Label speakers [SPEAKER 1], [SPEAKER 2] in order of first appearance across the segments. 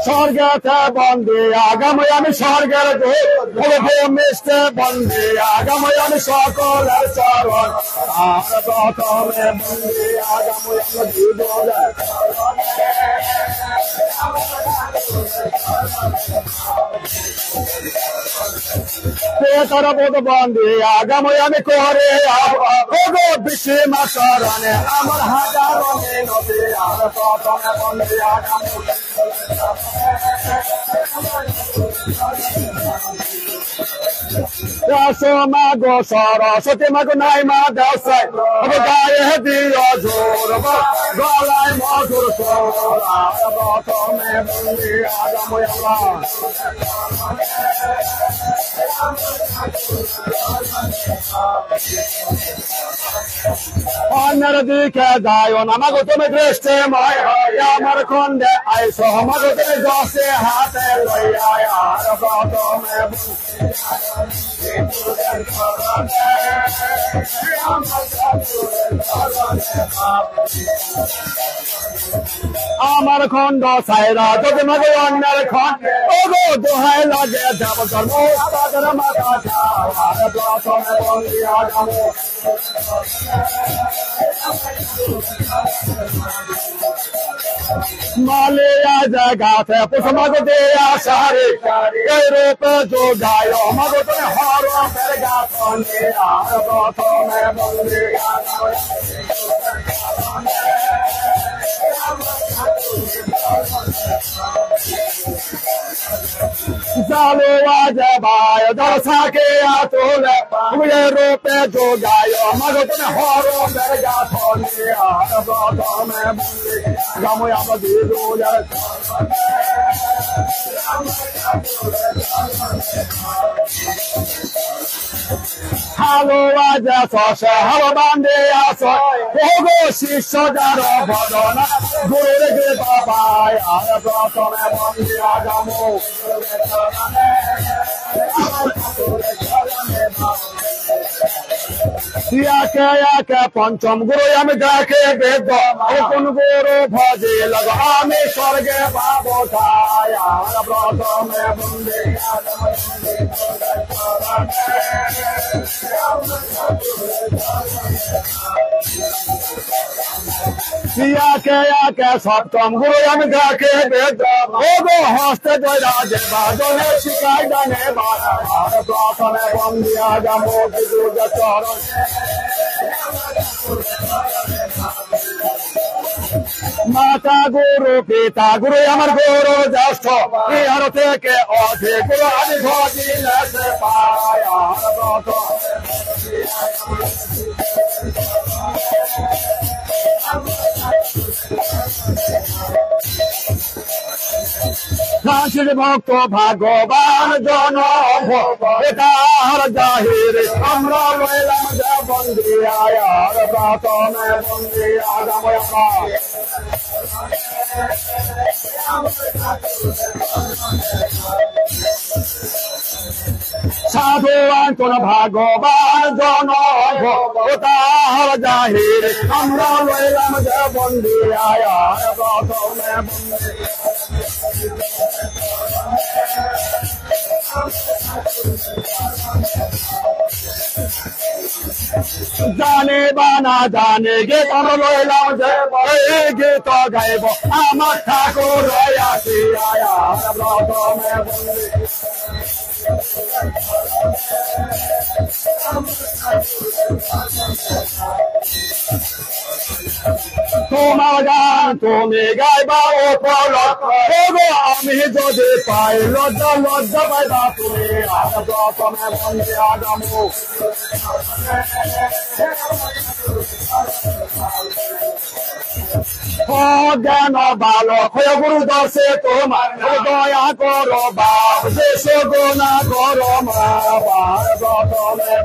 [SPEAKER 1] স্বর্গেতে বন্দী আগামী আমি স্বর্গের মিশতে বন্দী আগামী আমি সকলের চরণ আর প্রথমে বন্দী আগামী আমি জীবনের পেতর বোধ বন্দী আগামী আমি করে বিশ্বমা শরণে আমার হাজারো মিনতি আর প্রথমে বন্দী আগামী মা গো সরস্বতী মা গো নাই মা দেওসাই গায়ে দিও জোর গলায় মধুর প্রথমে বন্দী আগামী অন্যের দিকে যায় না মাগো তুমি দৃষ্টি ময় আমার খন্ডে আইস মাগো তুমি দশে হাতে লইয়া আর প্রথমে আমার খন্ড সাইরা যদি মাগো অন্যের খন্ড ও গো দোহাই লাগে যাব ধর্ম মাথা আর প্রথমে বন্দী আগামী মালিয়া জাগাতে পুষ্পমাগ দেয়া সারি এই রূপে যোগায় মাগো তুমি হরফের গাথনে আর প্রথমে বন্দী জালো আজ বায় দশাকে আতলে রূপে যোগায় মাগো তুমি হরফের গাথনে আর প্রথমে বন্দী গামো আমরা দিয়ে হালো আজ শশে হালো বান্ধে আস গো শিষ্য যার ভজনা গুরুর গে বাবায় আর প্রথমে বন্দী আগামো একে একে পঞ্চম গুরু আমি দেখে বেদ কোন গুরু ভজে লগ আমি স্বর্গে পাবো ঠাই আর প্রথমে বন্দী একে একে সপ্তম গুরু আমি দেখে বেদ ও গো হস্তে দৈরাজে বাজনে শিখাই জানে বাধা আর প্রথমে বন্দী আগামো গুরুর চরণ মাতা গুরু পিতা গুরু আমার গুরু জ্যেষ্ঠ ইহার থেকে অধিক গুরু আমি ভজিলে পায় আর কাশীর ভক্ত ভাগবান জন তাহার জাহির আমরা রইলাম যা বন্দী আয়ার প্রথমে বন্দী আগামী সাধু আন্তন ভাগবান জন তাহার জাহির আমরা রইলাম যা বন্দী আয়ার প্রথমে বন্দী জানে বা না জানে গে তোর লইলাম যে গীত গাইব আমার ঠাকুর রয়াছি আয়ার প্রথমে বন্দী তোমার গান তুমি গাইবা ও পলক আমি যদি পাই লজ্জা লজ্জা পাইবা তুমি আর প্রথমে বন্দী আগামো জ্ঞান বালক হয়ে গুরু দর্শে তোমার দয়া করো বাপ শেষ গোনা করো মা বার প্রথমে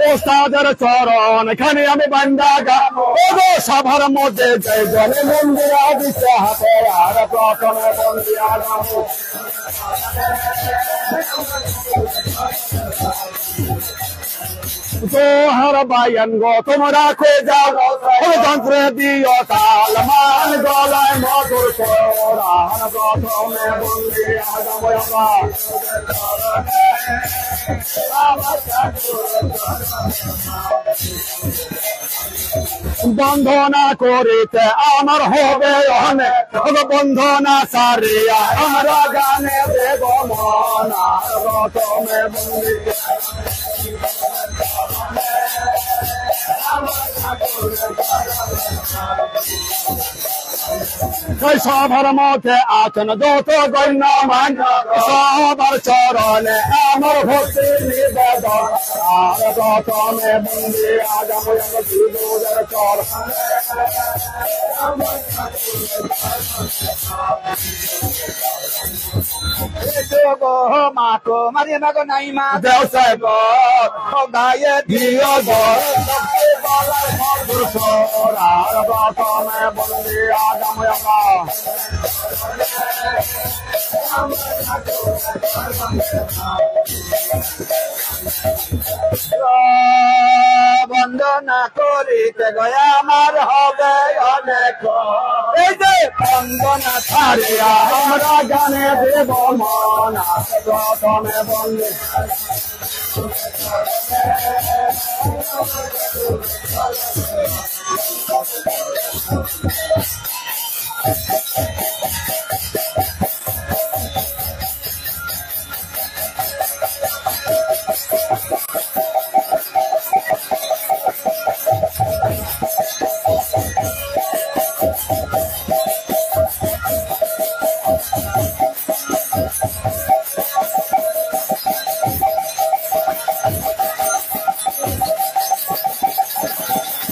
[SPEAKER 1] ওস্তাদের চরণ এখানে আমি বান্দা গাবো সভার মধ্যে জয় জনে মন্দিরা দিচ্ছে হাতে আর প্রথমে বন্দী আগামো তোহার বায়ান গো তোমরা কো যাও যন্ত্রে দিও তাল মান গলায় মধুর সোরান প্রথমে বন্দি আগাম বন্ধনা করিতে আমার হবে অনেক বন্ধনা সারিয়া আমরা গানে দেব মনা প্রথমে বন্দি সবার মধ্যে আছেন যত গণ্যমান সবার চরণে আমার ভক্তি নিবেদন আর প্রথমে বন্দি আগাম চর
[SPEAKER 2] মাকো মারিয়ে মাগো নাই মা
[SPEAKER 1] দেও সাহেব
[SPEAKER 2] গায়ে
[SPEAKER 1] দিও আর প্রথমে বন্দি আগাম
[SPEAKER 2] বন্দনা করিতে গয়া আমার হবে অনেক
[SPEAKER 1] এই যে বন্দনা ছাড়িয়া আমরা গানে দেব মনা প্রথমে বন্দি